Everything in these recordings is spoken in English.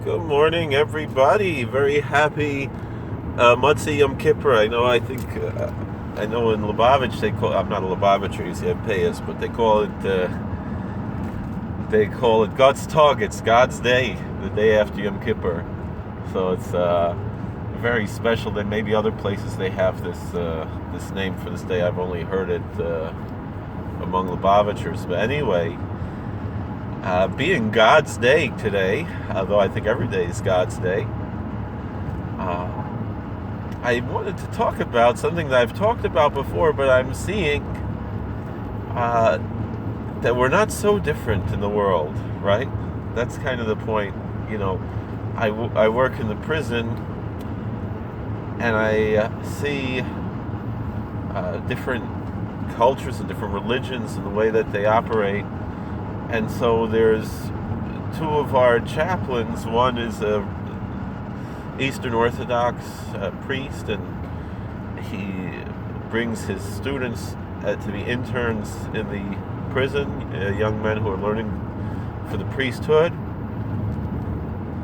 Good morning, everybody. Very happy Motzi Yom Kippur. I know in Lubavitch they call. I'm not a Lubavitcher. You see, I Payas, but they call it God's Tag. It's God's Day, the day after Yom Kippur. So it's very special. Then maybe other places they have this name for this day. I've only heard it among Lubavitchers. But anyway. Being God's Day today, although I think every day is God's Day, I wanted to talk about something that I've talked about before, but I'm seeing that we're not so different in the world, right? That's kind of the point. You know, I work in the prison, and I see different cultures and different religions and the way that they operate. And so there's two of our chaplains. One is a Eastern Orthodox priest, and he brings his students to be interns in the prison, young men who are learning for the priesthood.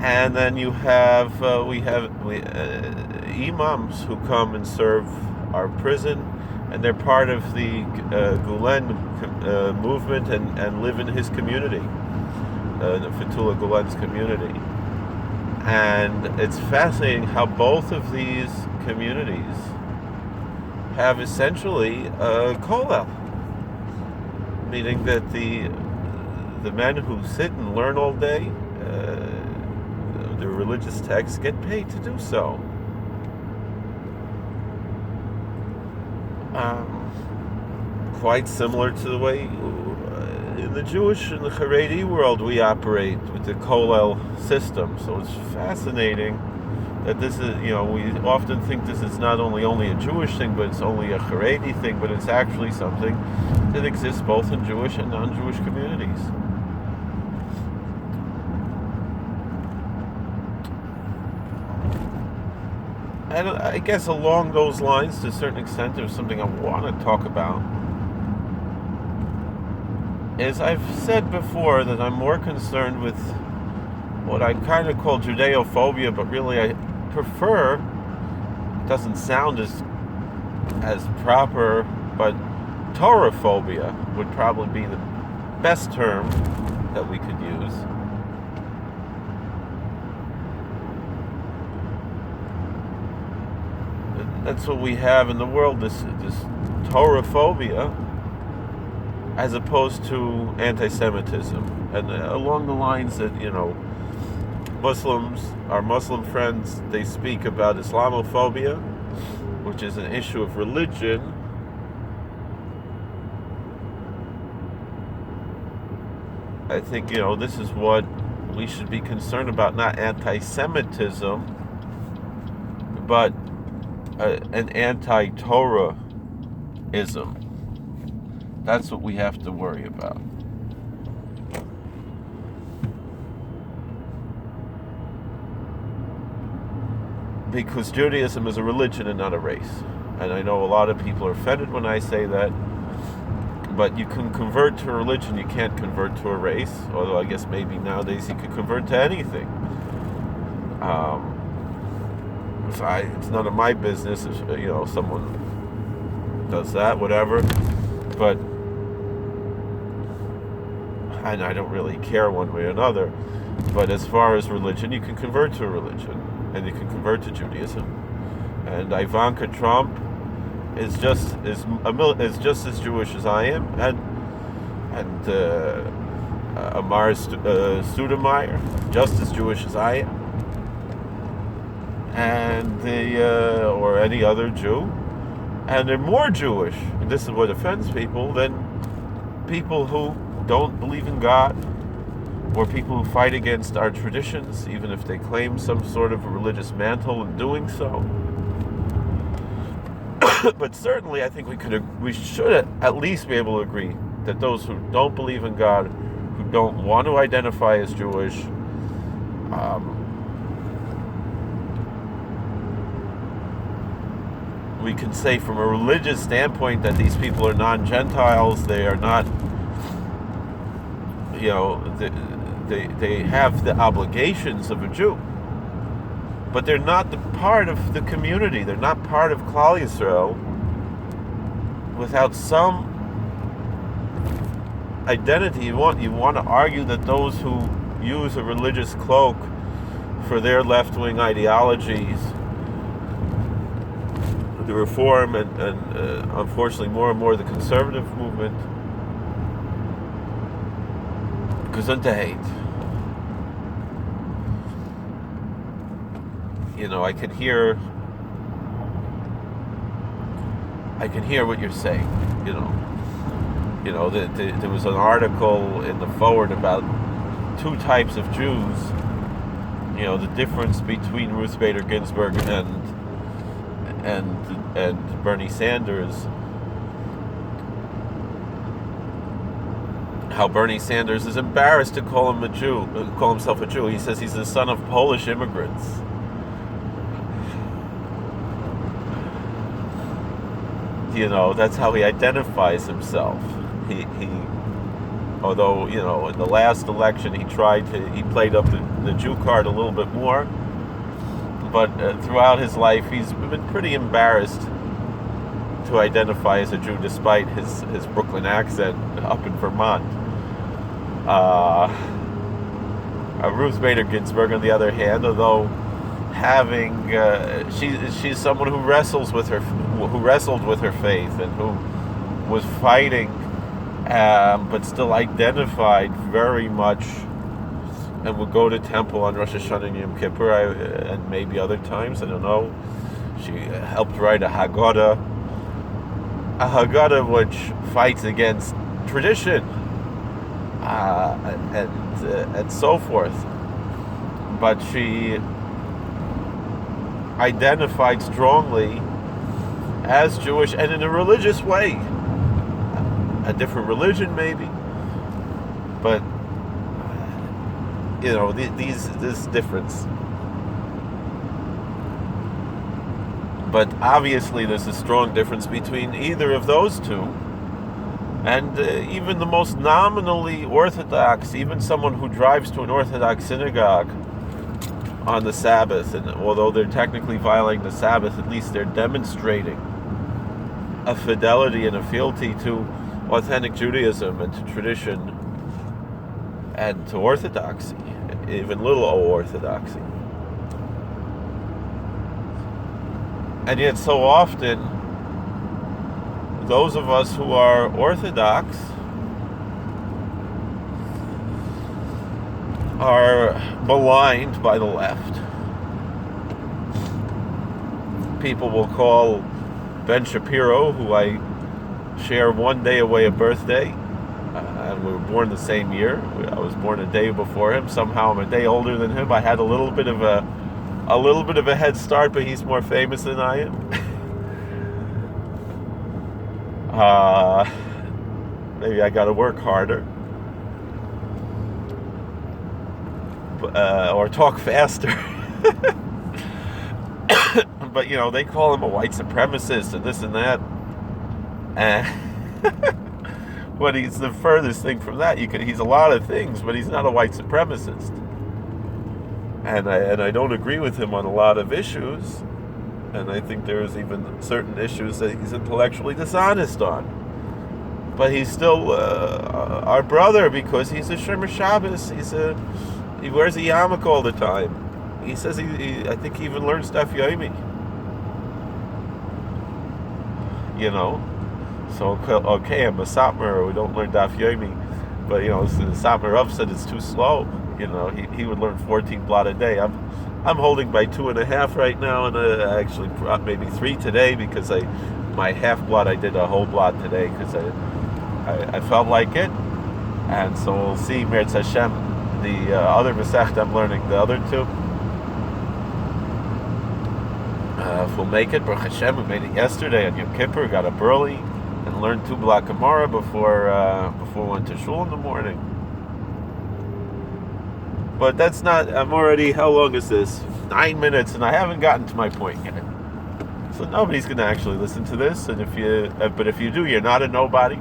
And then we have imams who come and serve our prison, and they're part of the Gulen movement and live in his community, Fethullah Gulen's community. And it's fascinating how both of these communities have essentially a kollel, meaning that the men who sit and learn all day, the religious texts, get paid to do so. Quite similar to the way in the Jewish and the Haredi world we operate with the kollel system. So it's fascinating that this is, we often think this is not only a Jewish thing, but it's only a Haredi thing, but it's actually something that exists both in Jewish and non-Jewish communities. And I guess along those lines, to a certain extent, there's something I want to talk about. As I've said before, that I'm more concerned with what I kind of call Judeophobia, but really I prefer, it doesn't sound as proper, but Toraphobia would probably be the best term that we could use. That's what we have in the world, this Toraphobia, as opposed to anti-Semitism. And along the lines that, Muslims, our Muslim friends, they speak about Islamophobia, which is an issue of religion. I think, this is what we should be concerned about, not anti-Semitism, but an anti-Torahism. That's what we have to worry about. Because Judaism is a religion and not a race. And I know a lot of people are offended when I say that, but you can convert to a religion, you can't convert to a race, although I guess maybe nowadays you could convert to anything. It's none of my business if someone does that, whatever. But and I don't really care one way or another. But as far as religion, you can convert to a religion, and you can convert to Judaism. And Ivanka Trump is just as Jewish as I am, and Amar Stoudemire, just as Jewish as I am. And or any other Jew, and they're more Jewish, and this is what offends people, than people who don't believe in God, or people who fight against our traditions, even if they claim some sort of a religious mantle in doing so. But certainly, I think we should at least be able to agree that those who don't believe in God, who don't want to identify as Jewish, we can say from a religious standpoint that these people are non-Gentiles. They are not, they have the obligations of a Jew, but they're not the part of the community. They're not part of Klal Yisrael without some identity. You want to argue that those who use a religious cloak for their left-wing ideologies, the Reform and unfortunately more and more the conservative movement, Gesundheit. I can hear what you're saying. There was an article in the forward about two types of Jews. The difference between Ruth Bader Ginsburg and Bernie Sanders. How Bernie Sanders is embarrassed to call himself a Jew. He says he's the son of Polish immigrants. That's how he identifies himself. He although, in the last election he played up the Jew card a little bit more, but throughout his life he's been pretty embarrassed to identify as a Jew despite his Brooklyn accent up in Vermont. Ruth Bader Ginsburg, on the other hand, although she's someone who wrestled with her faith and who was fighting, but still identified very much, and would go to temple on Rosh Hashanah and Yom Kippur, and maybe other times, I don't know. She helped write a Haggadah which fights against tradition, and so forth. But she identified strongly as Jewish, and in a religious way. A different religion, maybe, but this difference. But obviously, there's a strong difference between either of those two, and even the most nominally Orthodox, even someone who drives to an Orthodox synagogue on the Sabbath, and although they're technically violating the Sabbath, at least they're demonstrating a fidelity and a fealty to authentic Judaism and to tradition and to orthodoxy, even little orthodoxy. And yet so often those of us who are orthodox are maligned by the left. People will call Ben Shapiro, who I share one day away a birthday, and we were born the same year. I was born a day before him. Somehow I'm a day older than him. I had a little bit of a head start, but he's more famous than I am. Maybe I got to work harder, or talk faster. But they call him a white supremacist and this and that. But he's the furthest thing from that. He's a lot of things, but he's not a white supremacist. And I don't agree with him on a lot of issues. And I think there's even certain issues that he's intellectually dishonest on. But he's still our brother because he's a Shomer Shabbos. He wears a yarmulke all the time. He says I think he even learns Daf Yomi. So okay, I'm a Satmar, we don't learn Daf Yomi, but the Satmar Rav said it's too slow. He would learn 14 blot a day. I'm holding by 2.5 right now, and I actually brought maybe 3 today because my half blot I did a whole blot today because I felt like it, and so we'll see. Meretz Hashem, the other Masechet I'm learning, the other 2. If we'll make it, Baruch Hashem, we made it yesterday on Yom Kippur, got up early and learned 2 block Gemara before we went to shul in the morning. But that's not, I'm already, how long is this? 9 minutes, and I haven't gotten to my point yet. So nobody's going to actually listen to this, and but if you do, you're not a nobody.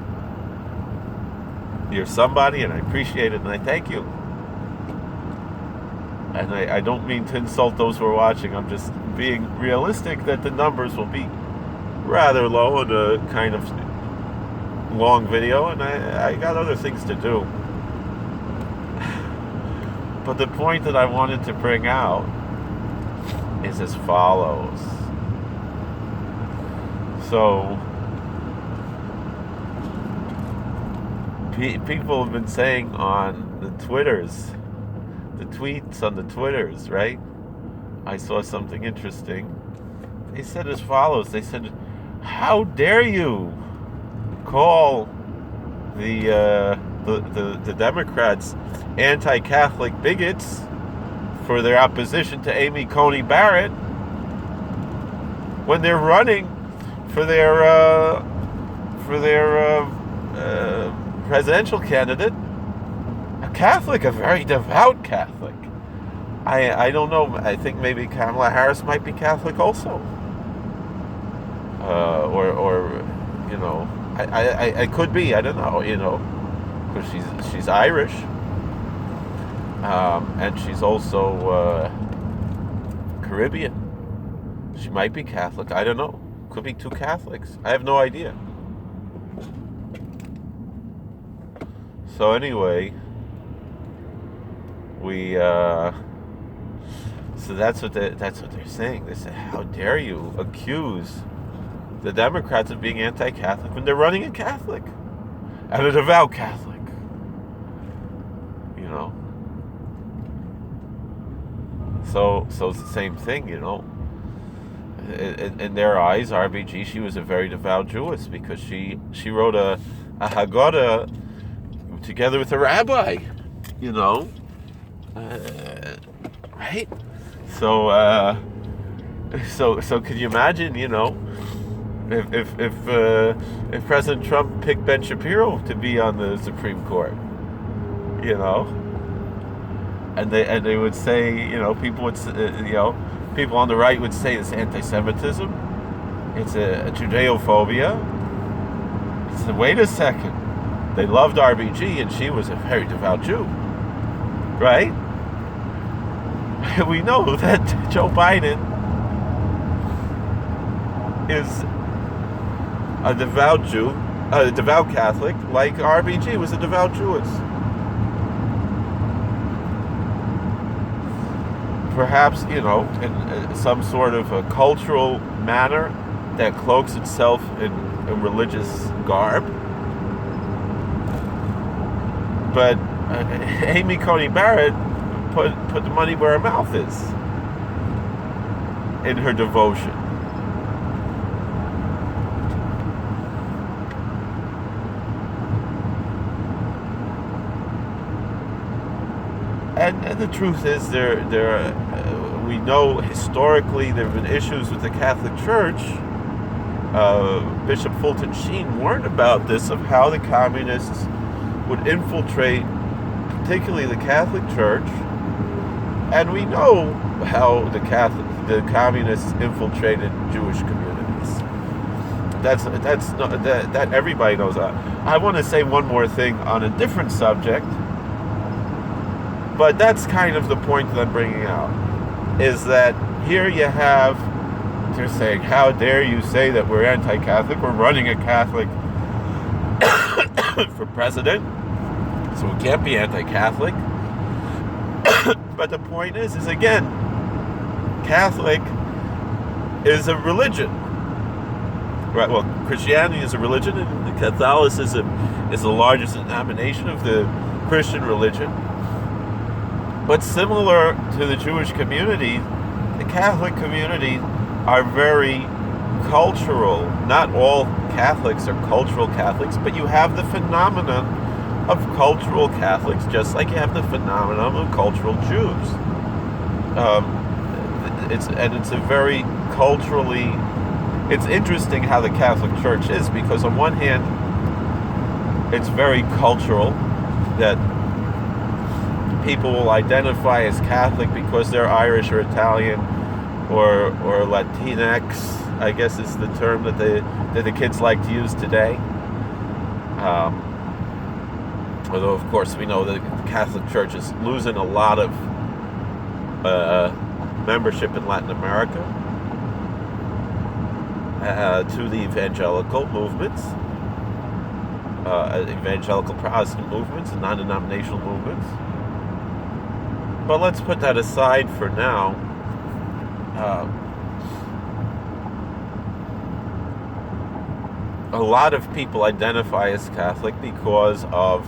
You're somebody, and I appreciate it, and I thank you. and I don't mean to insult those who are watching. I'm just being realistic that the numbers will be rather low in a kind of long video, and I got other things to do. But the point that I wanted to bring out is as follows. So, people have been saying on the Twitters, the tweets on the Twitters, right? I saw something interesting. They said as follows. They said, "How dare you call the Democrats anti-Catholic bigots for their opposition to Amy Coney Barrett when they're running for their presidential candidate, a Catholic, a very devout Catholic." I don't know. I think maybe Kamala Harris might be Catholic also, or you know, I could be. I don't know. You know, because she's Irish, and she's also Caribbean. She might be Catholic. I don't know. Could be two Catholics. I have no idea. So anyway, so that's what they're saying. They say, "How dare you accuse the Democrats of being anti-Catholic when they're running a Catholic and a devout Catholic?" You know. So it's the same thing, you know. In their eyes, RBG, she was a very devout Jewess because she wrote a Haggadah together with a rabbi, you know, right? So can you imagine, you know, if President Trump picked Ben Shapiro to be on the Supreme Court, you know, and they would say, you know, people would, you know, people on the right would say it's anti-Semitism, it's a Judeophobia. So wait a second, they loved RBG and she was a very devout Jew, right? We know that Joe Biden is a devout Jew, a devout Catholic, like RBG was a devout Jewess. Perhaps, you know, in some sort of a cultural manner that cloaks itself in religious garb. But Amy Coney Barrett put the money where her mouth is in her devotion. And the truth is, we know historically there have been issues with the Catholic Church. Bishop Fulton Sheen warned about this, of how the communists would infiltrate, particularly the Catholic Church. And we know how the communists infiltrated Jewish communities. That everybody knows. I want to say one more thing on a different subject. But that's kind of the point that I'm bringing out, is that here you have, they're saying, "How dare you say that we're anti-Catholic? We're running a Catholic for president, so we can't be anti-Catholic." But the point is again, Catholic is a religion. Right? Well, Christianity is a religion, and Catholicism is the largest denomination of the Christian religion. But similar to the Jewish community, the Catholic community are very cultural. Not all Catholics are cultural Catholics, but you have the phenomenon of cultural Catholics, just like you have the phenomenon of cultural Jews. It's a very culturally. It's interesting how the Catholic Church is, because on one hand, it's very cultural that people will identify as Catholic because they're Irish or Italian or Latinx, I guess is the term that the kids like to use today. Although, of course, we know that the Catholic Church is losing a lot of membership in Latin America, to the evangelical movements, evangelical Protestant movements, and non-denominational movements. But let's put that aside for now. A lot of people identify as Catholic because of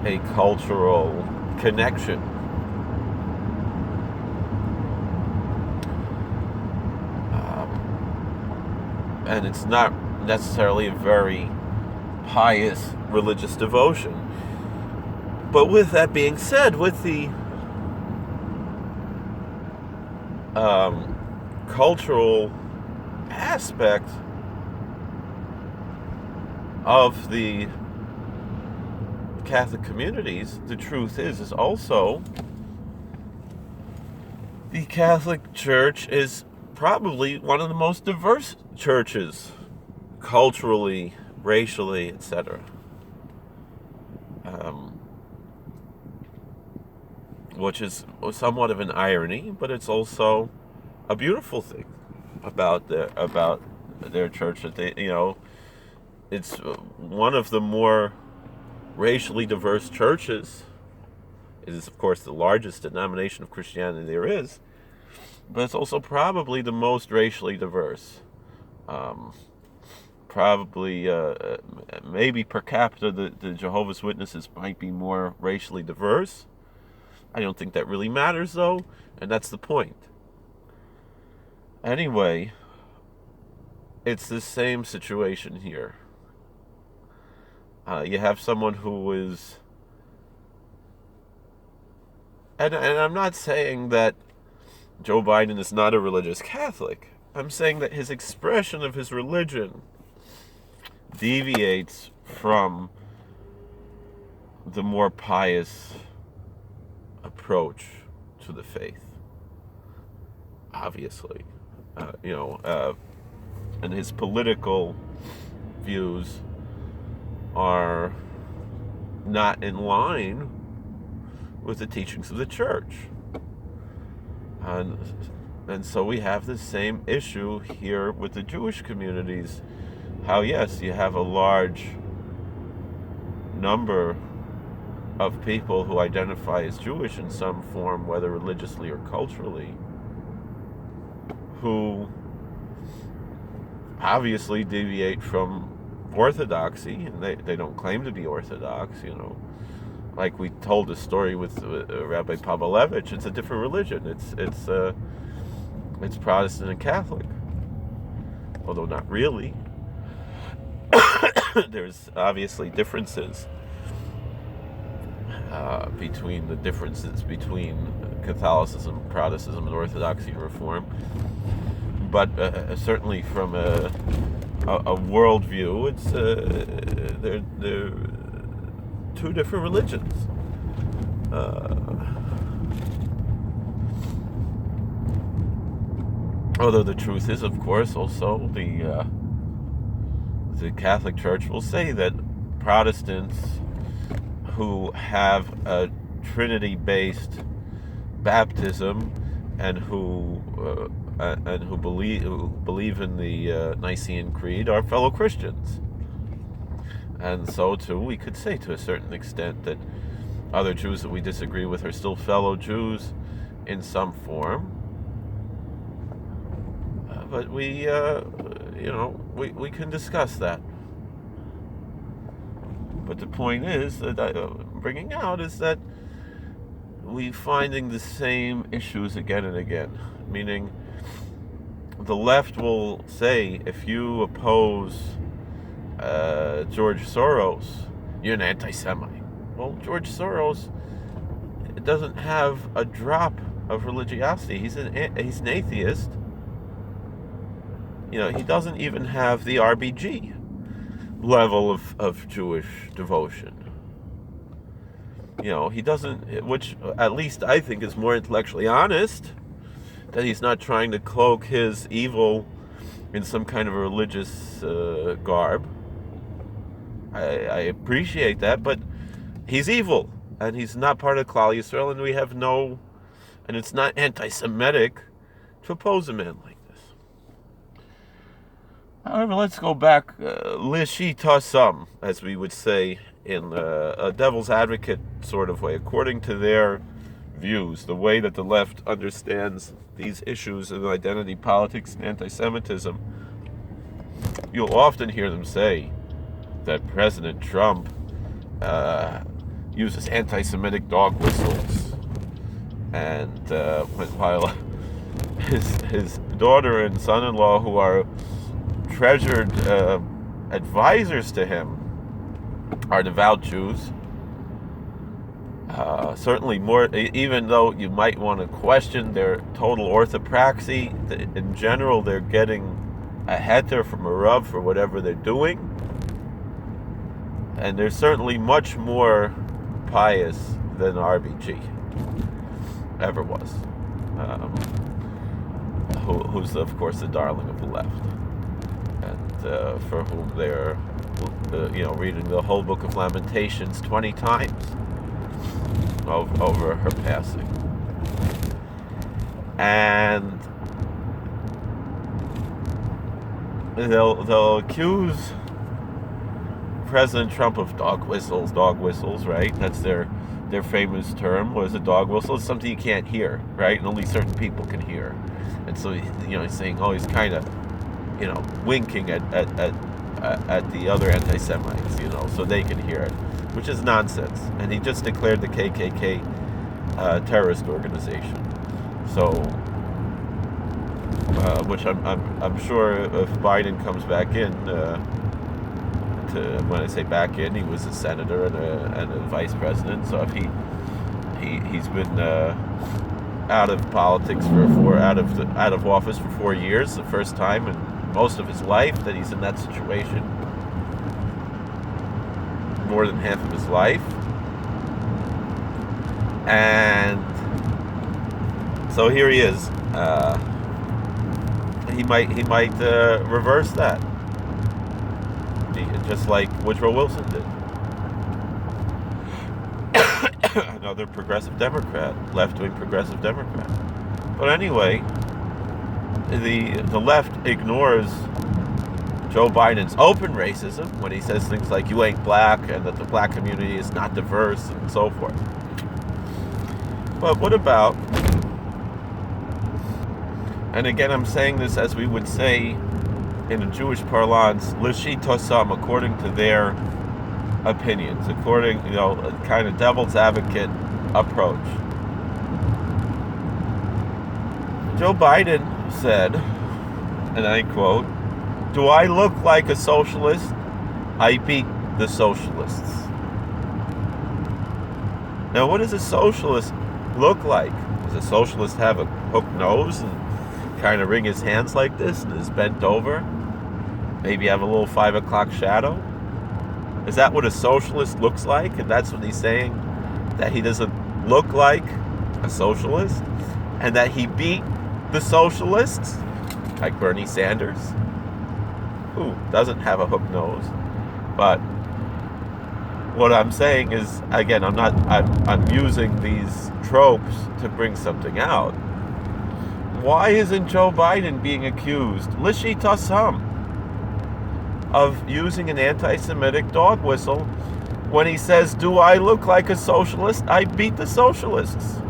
a cultural connection. And it's not necessarily a very pious religious devotion. But with that being said, with the cultural aspect of the Catholic communities, the truth is also the Catholic Church is probably one of the most diverse churches, culturally, racially, etc. Which is somewhat of an irony, but it's also a beautiful thing about their church, that they, it's one of the more racially diverse churches. It is, of course, the largest denomination of Christianity there is, but it's also probably the most racially diverse. Probably, maybe per capita, the Jehovah's Witnesses might be more racially diverse. I don't think that really matters, though, and that's the point. Anyway, it's the same situation here. You have someone who is... And I'm not saying that Joe Biden is not a religious Catholic. I'm saying that his expression of his religion deviates from the more pious approach to the faith. Obviously. And his political views are not in line with the teachings of the church. And so we have the same issue here with the Jewish communities. How, yes, you have a large number of people who identify as Jewish in some form, whether religiously or culturally, who obviously deviate from orthodoxy, and they don't claim to be Orthodox, Like we told the story with Rabbi Pavlovich, it's a different religion. It's Protestant and Catholic, although not really. There's obviously differences between Catholicism, Protestantism, and Orthodoxy and Reform. But certainly from a worldview, it's they're two different religions. Although the truth is, of course, also the Catholic Church will say that Protestants who have a Trinity-based baptism and who believe in the Nicene Creed are fellow Christians. And so too, we could say to a certain extent that other Jews that we disagree with are still fellow Jews in some form. But we can discuss that. But the point is that I'm bringing out is that we're finding the same issues again and again. Meaning, the left will say, if you oppose George Soros, you're an anti-Semite. Well, George Soros doesn't have a drop of religiosity. He's an atheist. He doesn't even have the RBG level of Jewish devotion. He doesn't, which at least I think is more intellectually honest, that he's not trying to cloak his evil in some kind of a religious garb. I appreciate that, but he's evil, and he's not part of Klal Yisrael, and we have no and it's not anti-Semitic to oppose a man like this. However, let's go back, lishitasam, as we would say in a devil's advocate sort of way, according to their views, the way that the left understands these issues of identity politics and anti-Semitism. You'll often hear them say that President Trump uses anti-Semitic dog whistles, and while his daughter and son-in-law, who are treasured advisors to him, are devout Jews. Certainly more, even though you might want to question their total orthopraxy, in general they're getting a heter from a rav for whatever they're doing. And they're certainly much more pious than RBG ever was. Who's, of course, the darling of the left. And for whom they're, reading the whole book of Lamentations 20 times over her passing. And they'll accuse President Trump of dog whistles, right? That's their famous term. What is a dog whistle? It's something you can't hear, right? And only certain people can hear. And so, he's saying, he's kind of, winking at the other anti-Semites, so they can hear it, which is nonsense. And he just declared the KKK terrorist organization. So, which I'm sure if Biden comes back in, when I say back in, he was a senator and a vice president. So if he's been out of politics out of office for 4 years, the first time in most of his life that he's in that situation, more than half of his life. And so here he is. He might reverse that, just like Woodrow Wilson did. Another progressive Democrat, left-wing progressive Democrat. But anyway, the left ignores Joe Biden's open racism when he says things like "you ain't black" and that the black community is not diverse and so forth. But what about, and again I'm saying this as we would say in a Jewish parlance, l'shitosam, according to their opinions, according, a kind of devil's advocate approach. Joe Biden said, and I quote, "Do I look like a socialist? I beat the socialists." Now, what does a socialist look like? Does a socialist have a hooked nose and kind of wring his hands like this and is bent over? Maybe have a little 5 o'clock shadow? Is that what a socialist looks like? And that's what he's saying? That he doesn't look like a socialist? And that he beat the socialists? Like Bernie Sanders, who doesn't have a hooked nose. But what I'm saying is, again, I'm using these tropes to bring something out. Why isn't Joe Biden being accused, lishitasam, of using an anti-Semitic dog whistle when he says, "Do I look like a socialist? I beat the socialists."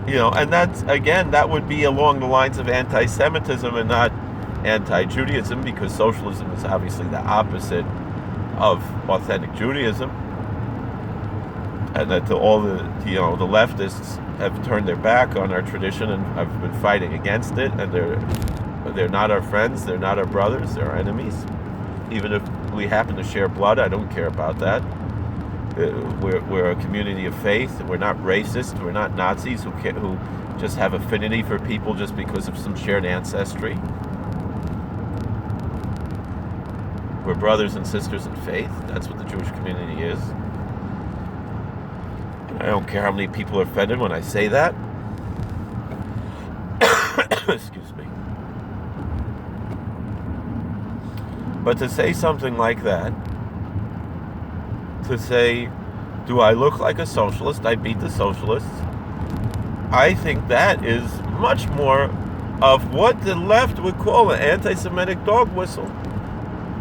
And that's, again, that would be along the lines of anti-Semitism and not anti-Judaism, because socialism is obviously the opposite of authentic Judaism. And that all the leftists have turned their back on our tradition and have been fighting against it, and they're not our friends, they're not our brothers, they're our enemies. Even if we happen to share blood, I don't care about that. We're a community of faith. We're not racist. We're not Nazis who just have affinity for people just because of some shared ancestry. We're brothers and sisters in faith. That's what the Jewish community is. And I don't care how many people are offended when I say that. Excuse me. But to say something like that, to say Do I look like a socialist? I beat the socialists. I think that is much more of what the left would call an anti-Semitic dog whistle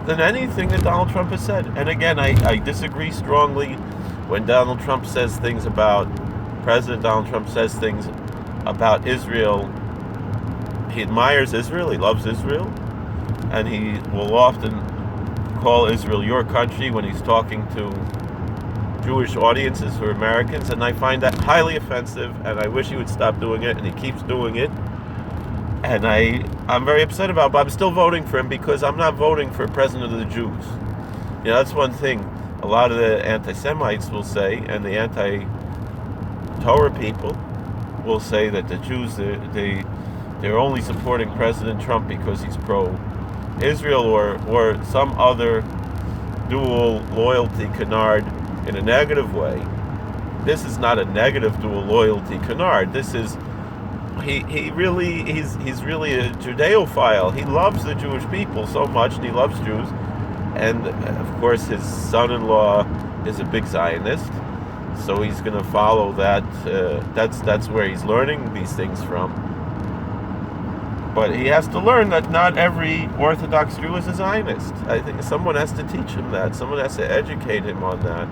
than anything that Donald Trump has said. And again, I disagree strongly when President Donald Trump says things about Israel. He admires Israel, he loves Israel, and he will often call Israel your country when he's talking to Jewish audiences who are Americans, and I find that highly offensive, and I wish he would stop doing it, and he keeps doing it. And I'm very upset about it, but I'm still voting for him because I'm not voting for president of the Jews. That's one thing a lot of the anti-Semites will say, and the anti-Torah people will say that the Jews, they're only supporting President Trump because he's pro-Israel or some other dual loyalty canard in a negative way. This is not a negative dual loyalty canard. This is he's really a Judeophile. He loves the Jewish people so much, and he loves Jews. And of course, his son-in-law is a big Zionist, so he's going to follow that. That's where he's learning these things from. But he has to learn that not every Orthodox Jew is a Zionist. I think someone has to teach him that. Someone has to educate him on that.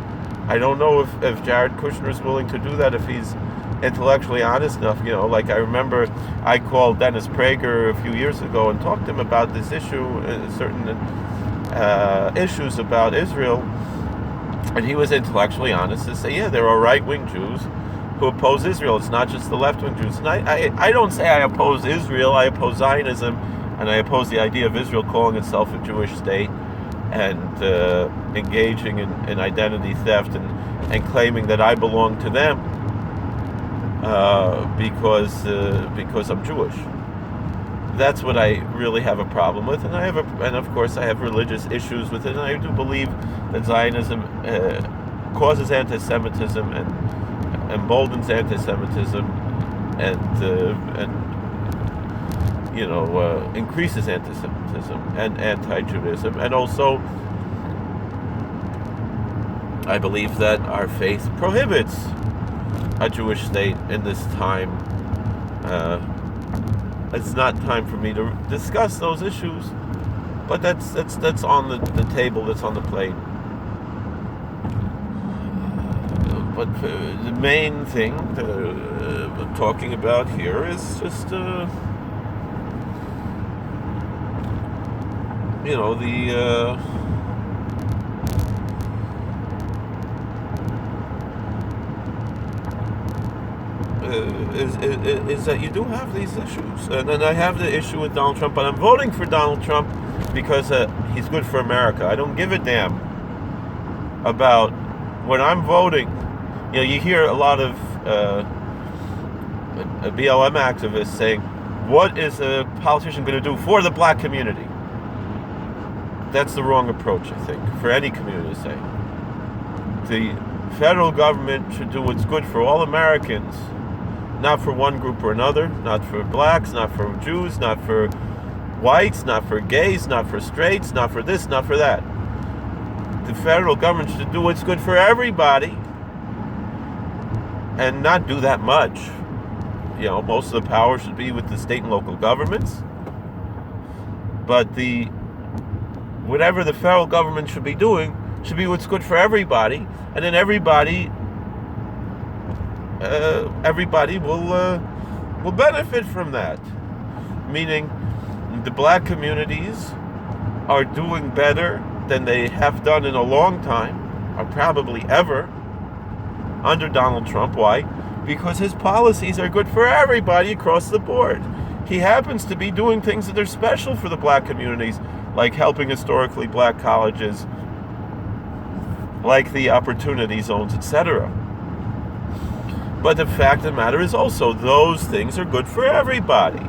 I don't know if Jared Kushner is willing to do that, if he's intellectually honest enough. Like I remember I called Dennis Prager a few years ago and talked to him about this issue, certain issues about Israel, and he was intellectually honest to say, yeah, there are right-wing Jews who oppose Israel. It's not just the left-wing Jews. And I don't say I oppose Israel. I oppose Zionism, and I oppose the idea of Israel calling itself a Jewish state and engaging in identity theft and claiming that I belong to them because I'm Jewish. That's what I really have a problem with, and of course I have religious issues with it. And I do believe that Zionism causes anti-Semitism and emboldens anti-Semitism and increases anti-Semitism and anti-Judaism. And also, I believe that our faith prohibits a Jewish state in this time. It's not time for me to discuss those issues, but that's on the table, that's on the plate. But the main thing that I'm talking about here is just is that you do have these issues, and then I have the issue with Donald Trump, but I'm voting for Donald Trump because he's good for America. I don't give a damn about when I'm voting. You hear a lot of BLM activists saying, "What is a politician going to do for the black community?" That's the wrong approach, I think, for any community to say. The federal government should do what's good for all Americans, not for one group or another, not for blacks, not for Jews, not for whites, not for gays, not for straights, not for this, not for that. The federal government should do what's good for everybody and not do that much. Most of the power should be with the state and local governments. But whatever the federal government should be doing should be what's good for everybody, and then everybody will benefit from that. Meaning, the black communities are doing better than they have done in a long time, or probably ever, under Donald Trump. Why? Because his policies are good for everybody across the board. He happens to be doing things that are special for the black communities, like helping historically black colleges, like the opportunity zones, etc. But the fact of the matter is also those things are good for everybody.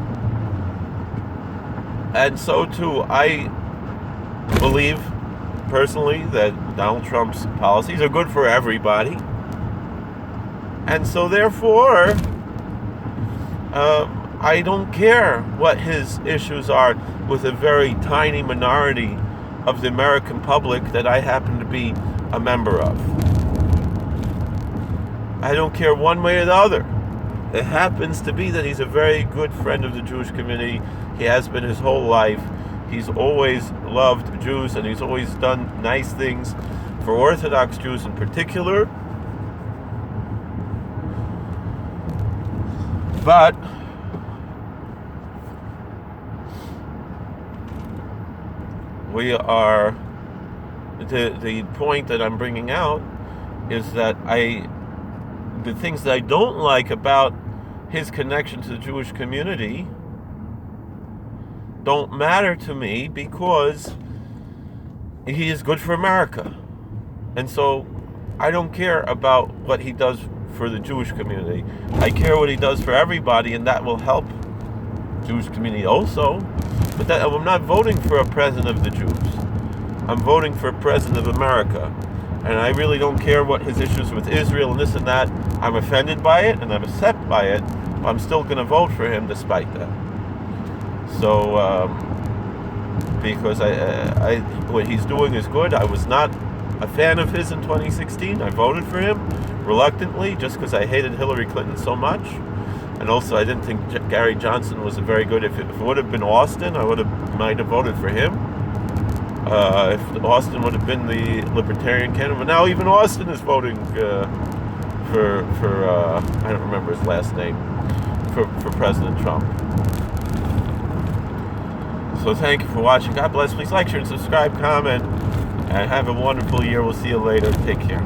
And so too, I believe personally that Donald Trump's policies are good for everybody. And so therefore, I don't care what his issues are with a very tiny minority of the American public that I happen to be a member of. I don't care one way or the other. It happens to be that he's a very good friend of the Jewish community. He has been his whole life. He's always loved Jews, and he's always done nice things for Orthodox Jews in particular. But we are, the point that I'm bringing out is that the things that I don't like about his connection to the Jewish community don't matter to me, because he is good for America. And so I don't care about what he does for the Jewish community. I care what he does for everybody, and that will help Jewish community also. But I'm not voting for a president of the Jews. I'm voting for a president of America. And I really don't care what his issues with Israel and this and that. I'm offended by it and I'm upset by it. But I'm still going to vote for him despite that. So, because what he's doing is good. I was not a fan of his in 2016. I voted for him reluctantly just because I hated Hillary Clinton so much. And also I didn't think Gary Johnson was a very good, if it would have been Austin, I might have voted for him. If Austin would have been the Libertarian candidate. But now even Austin is voting for I don't remember his last name, for President Trump. So thank you for watching. God bless. Please like, share, and subscribe, comment, and have a wonderful year. We'll see you later. Take care.